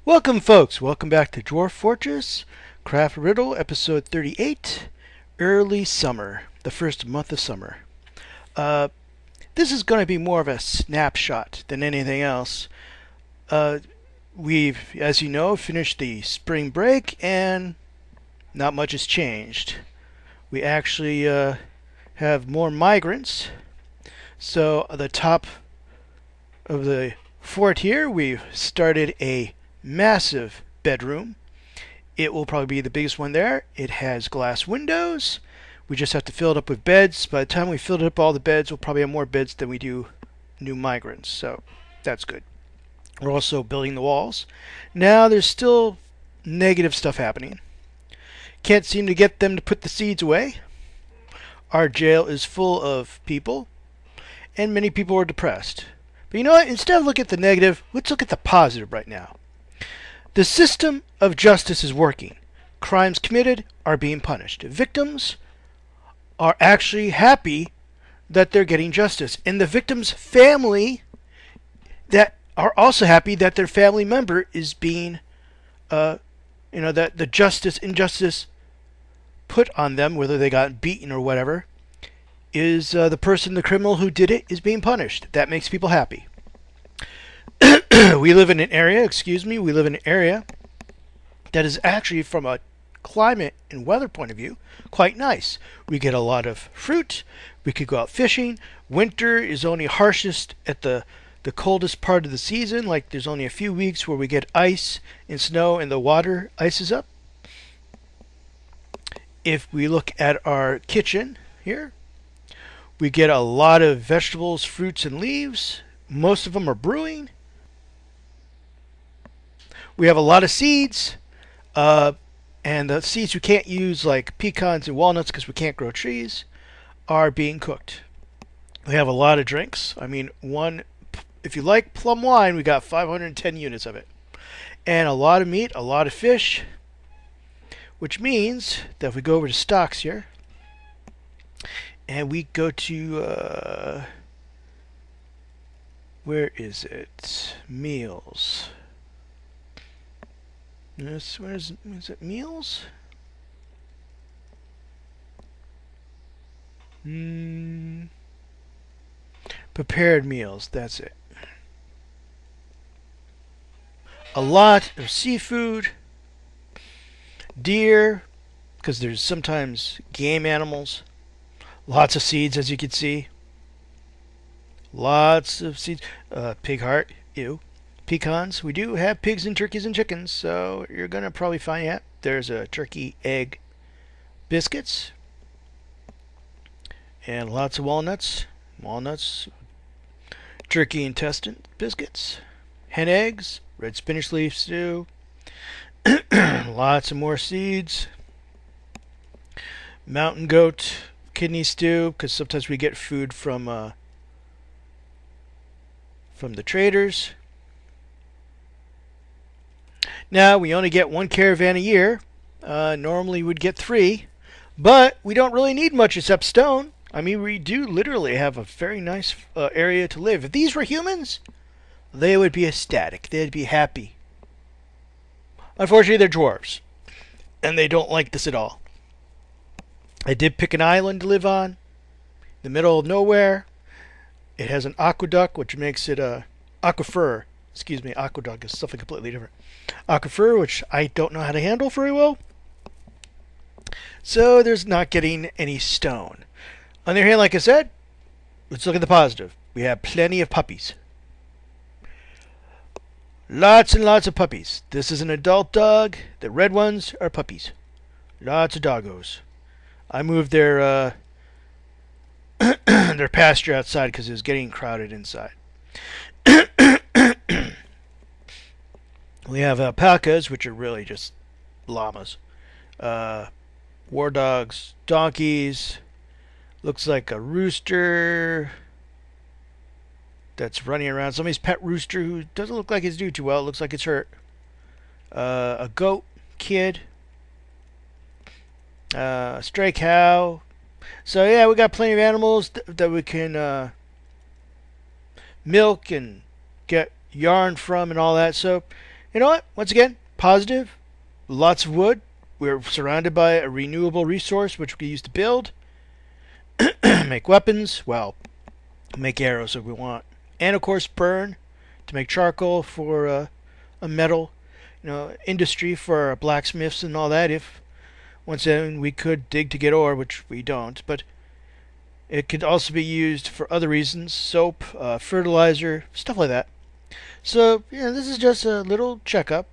Welcome, folks. Welcome back to Dwarf Fortress, Craft Riddle, episode 38, Early Summer, the first month of summer. This is going to be more of a snapshot than anything else. We've, as you know, finished the spring break, and not much has changed. We actually have more migrants. So at the top of the fort here, we've started a massive bedroom. It will probably be the biggest one there. It has glass windows. We just have to fill it up with beds. By the time we filled up all the beds, we'll probably have more beds than we do new migrants. So that's good. We're also building the walls. Now there's still negative stuff happening. Can't seem to get them to put the seeds away. Our jail is full of people, and many people are depressed. But you know what? Instead of looking at the negative, let's look at the positive right now. The system of justice is working. Crimes committed are being punished. Victims are actually happy that they're getting justice. And the victim's family that are also happy that their family member is being, that the injustice put on them, whether they got beaten or whatever, is the person, the criminal who did it, is being punished. That makes people happy. We live in an area that is actually, from a climate and weather point of view, quite nice. We get a lot of fruit. We could go out fishing. Winter is only harshest at the coldest part of the season. Like there's only a few weeks where we get ice and snow and the water ices up. If we look at our kitchen here, we get a lot of vegetables, fruits, and leaves. Most of them are brewing. We have a lot of seeds, and the seeds we can't use, like pecans and walnuts because we can't grow trees, are being cooked. We have a lot of drinks. I mean, if you like plum wine, we got 510 units of it. And a lot of meat, a lot of fish, which means that if we go over to stocks here, and we go to, where is it? Meals. Is it meals? Prepared meals, that's it. A lot of seafood, deer, because there's sometimes game animals. Lots of seeds, as you can see. Lots of seeds. Pig heart, ew. Pecans. We do have pigs and turkeys and chickens, so you're going to probably find out. There's a turkey egg biscuits. And lots of walnuts. Walnuts. Turkey intestine biscuits. Hen eggs. Red spinach leaf stew. Lots of more seeds. Mountain goat kidney stew, because sometimes we get food from the traders. Now, we only get one caravan a year. Normally we'd get 3. But we don't really need much except stone. I mean, we do literally have a very nice area to live. If these were humans, they would be ecstatic. They'd be happy. Unfortunately, they're dwarves. And they don't like this at all. I did pick an island to live on. In the middle of nowhere. It has an aqueduct, which makes it a aquifer. Excuse me, aqueduct is something completely different. Aquifer, which I don't know how to handle very well. So there's not getting any stone. On the other hand, like I said, let's look at the positive. We have plenty of puppies. Lots and lots of puppies. This is an adult dog. The red ones are puppies. Lots of doggos. I moved their their pasture outside because it was getting crowded inside. We have alpacas, which are really just llamas. War dogs, donkeys. Looks like a rooster that's running around. Somebody's pet rooster who doesn't look like it's doing too well. It looks like it's hurt. A goat kid. Stray cow. So yeah, we got plenty of animals that we can milk and get yarn from and all that. So You know what? Once again, positive. Lots of wood. We're surrounded by a renewable resource which we can use to build, make weapons, well, make arrows if we want, and of course burn to make charcoal for a metal, industry for our blacksmiths and all that. If once again we could dig to get ore, which we don't, but it could also be used for other reasons: soap, fertilizer, stuff like that. So this is just a little checkup.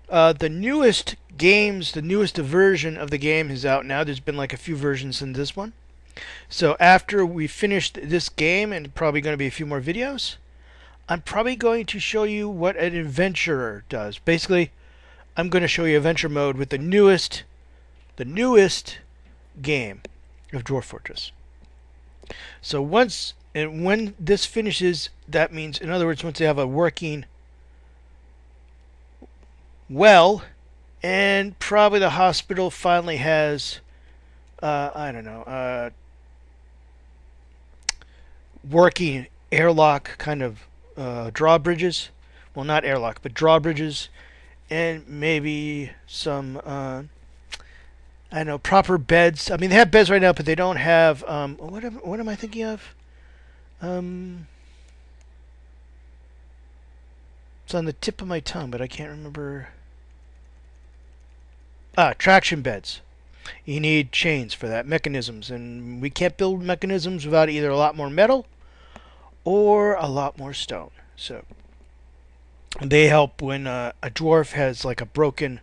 The newest version of the game is out now. There's been like a few versions in this one. So after we finish this game, and probably going to be a few more videos, I'm probably going to show you what an adventurer does. Basically, I'm going to show you adventure mode with the newest game of Dwarf Fortress. So when this finishes, that means, in other words, once they have a working well, and probably the hospital finally has, working airlock kind of drawbridges. Well, not airlock, but drawbridges, and maybe some, proper beds. I mean, they have beds right now, but they don't have, what am I thinking of? It's on the tip of my tongue, but I can't remember. Traction beds. You need chains for that, mechanisms, and we can't build mechanisms without either a lot more metal or a lot more stone. So they help when a dwarf has like a broken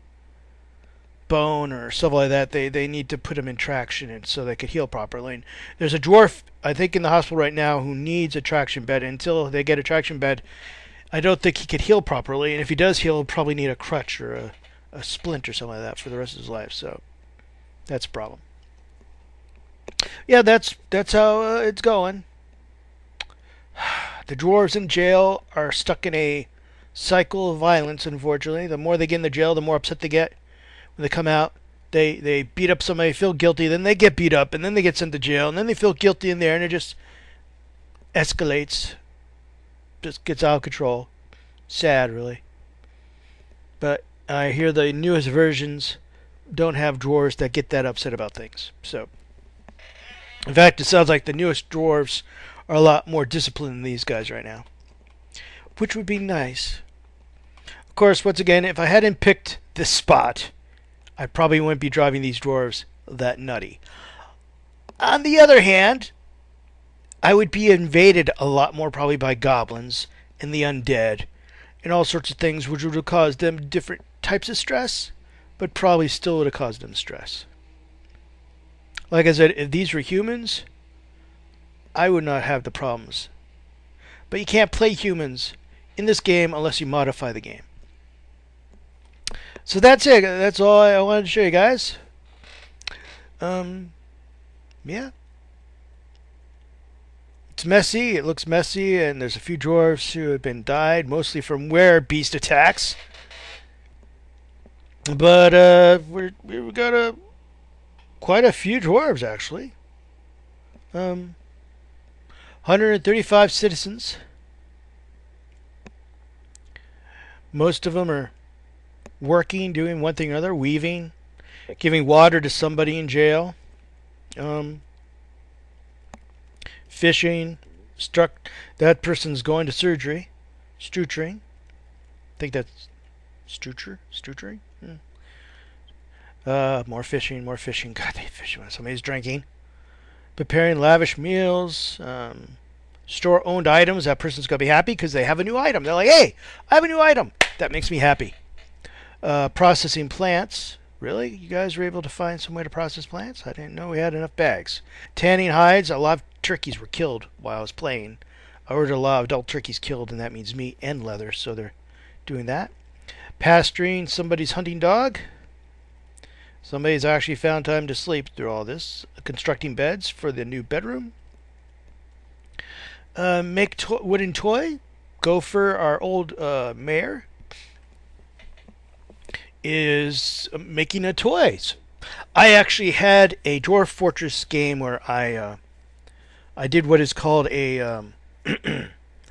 bone or stuff like that. They need to put them in traction, and so they could heal properly. And there's a dwarf, I think, in the hospital right now who needs a traction bed. Until they get a traction bed, I don't think he could heal properly, and if he does heal, he'll probably need a crutch or a splint or something like that for the rest of his life. So that's a problem. Yeah, that's how it's going. The dwarves in jail are stuck in a cycle of violence, unfortunately. The more they get in the jail, the more upset they get. When they come out, they beat up somebody, feel guilty, then they get beat up, and then they get sent to jail, and then they feel guilty in there, and it just escalates. Just gets out of control. Sad, really. But I hear the newest versions don't have dwarves that get that upset about things. So, in fact, it sounds like the newest dwarves are a lot more disciplined than these guys right now, which would be nice. Of course, once again, if I hadn't picked this spot, I probably wouldn't be driving these dwarves that nutty. On the other hand, I would be invaded a lot more probably by goblins and the undead and all sorts of things, which would have caused them different types of stress, but probably still would have caused them stress. Like I said, if these were humans, I would not have the problems. But you can't play humans in this game unless you modify the game. So that's it. That's all I wanted to show you guys. Yeah. It's messy. It looks messy, and there's a few dwarves who have been died, mostly from where beast attacks. But we've got quite a few dwarves actually. 135 citizens. Most of them are working, doing one thing or another, weaving, giving water to somebody in jail, fishing. That person's going to surgery, stutering. I think that's stutering. More fishing. God, they fish when somebody's drinking. Preparing lavish meals. Store owned items. That person's going to be happy because they have a new item. They're like, hey, I have a new item. That makes me happy. Processing plants. Really? You guys were able to find some way to process plants? I didn't know we had enough bags. Tanning hides. A lot of turkeys were killed while I was playing. I ordered a lot of adult turkeys killed, and that means meat and leather, so they're doing that. Pasturing somebody's hunting dog. Somebody's actually found time to sleep through all this. Constructing beds for the new bedroom. Make wooden toy. Gopher, our old mayor, is making a toy. I actually had a Dwarf Fortress game where I did what is called a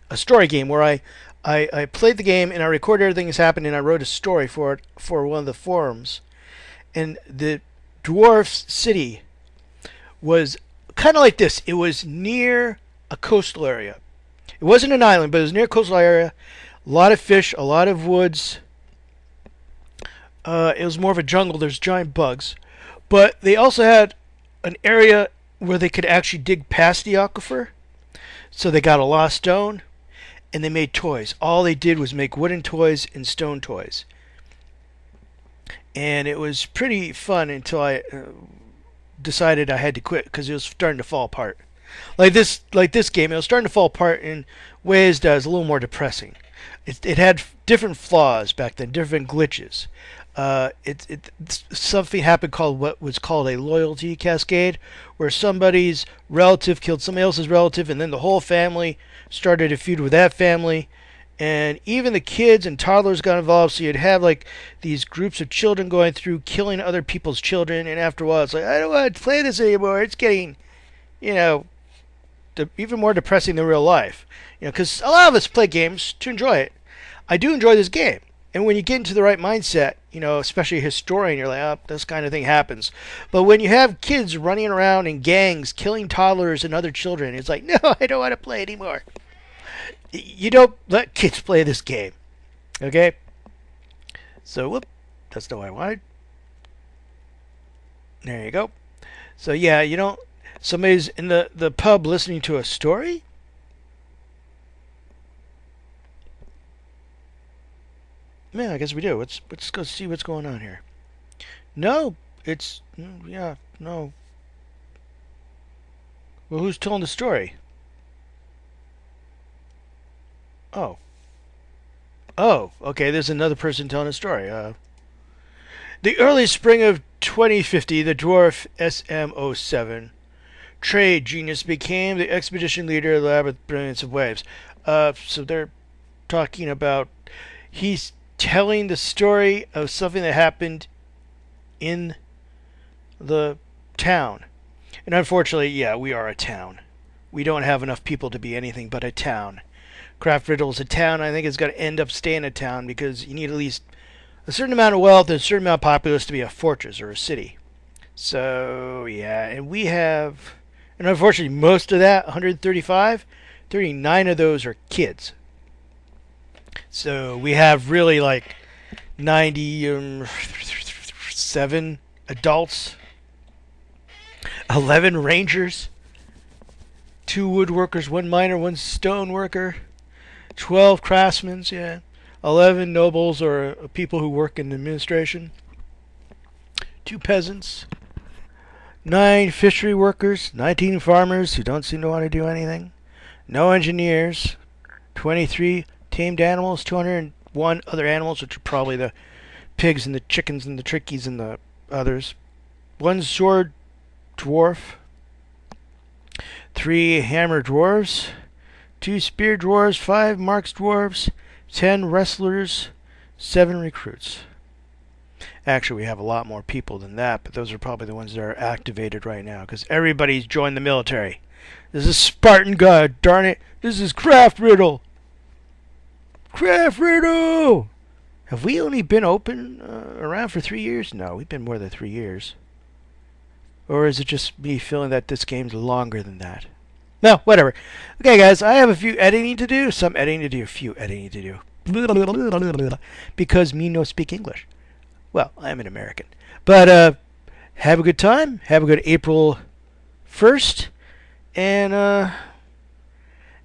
a story game where I played the game and I recorded everything that's happened and I wrote a story for it for one of the forums. And the Dwarf city was kind of like this. It was near a coastal area. It wasn't an island, but it was near a coastal area. A lot of fish, a lot of woods. It was more of a jungle. There's giant bugs. But they also had an area where they could actually dig past the aquifer. So they got a lot of stone, and they made toys. All they did was make wooden toys and stone toys. And it was pretty fun until I decided I had to quit because it was starting to fall apart. Like this game, it was starting to fall apart in ways that was a little more depressing. It had different flaws back then, different glitches. Something happened called what was called a loyalty cascade, where somebody's relative killed somebody else's relative, and then the whole family started a feud with that family, and even the kids and toddlers got involved. So you'd have like these groups of children going through killing other people's children, and after a while, it's like, I don't want to play this anymore. It's getting, even more depressing than real life. Because a lot of us play games to enjoy it. I do enjoy this game. And when you get into the right mindset, especially a historian, you're like, oh, this kind of thing happens. But when you have kids running around in gangs, killing toddlers and other children, it's like, no, I don't want to play anymore. You don't let kids play this game. Okay? So, whoop, that's not what I wanted. There you go. So, yeah, somebody's in the pub listening to a story. Yeah, I guess we do. Let's go see what's going on here. No, no. Well, who's telling the story? Oh, okay. There's another person telling a story. The early spring of 2050, the Dwarf SM-07 trade genius became the expedition leader of the lab with brilliance of waves. So they're talking about he's telling the story of something that happened in the town. And unfortunately, yeah, we are a town. We don't have enough people to be anything but a town. Craft Riddle is a town. I think it's got to end up staying a town because you need at least a certain amount of wealth and a certain amount of populace to be a fortress or a city. So, yeah, and we have, and unfortunately, most of that, 135, 39 of those are kids. So we have really like 97 adults, 11 rangers, 2 woodworkers, 1 miner, 1 stone worker, 12 craftsmen, 11 nobles or people who work in administration, 2 peasants, 9 fishery workers, 19 farmers who don't seem to want to do anything, no engineers, 23 tamed animals, 201 other animals, which are probably the pigs and the chickens and the trickies and the others. 1 sword dwarf, 3 hammer dwarves, 2 spear dwarves, 5 marks dwarves, 10 wrestlers, 7 recruits. Actually, we have a lot more people than that, but those are probably the ones that are activated right now because everybody's joined the military. This is Spartan God, darn it. This is Craft Riddle. Craft Riddle! Have we only been open around for 3 years? No, we've been more than 3 years. Or is it just me feeling that this game's longer than that? No, whatever. Okay, guys, I have a few editing to do. Some editing to do, a few editing to do. Because me no speak English. Well, I'm an American. But have a good time. Have a good April 1st. And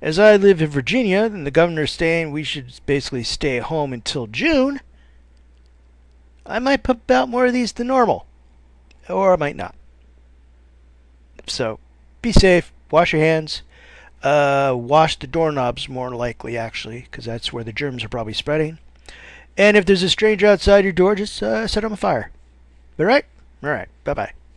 as I live in Virginia, and the governor's saying we should basically stay at home until June, I might pump out more of these than normal. Or I might not. So, be safe. Wash your hands. Wash the doorknobs more likely, actually, because that's where the germs are probably spreading. And if there's a stranger outside your door, just set them on fire. All right? All right. Bye-bye.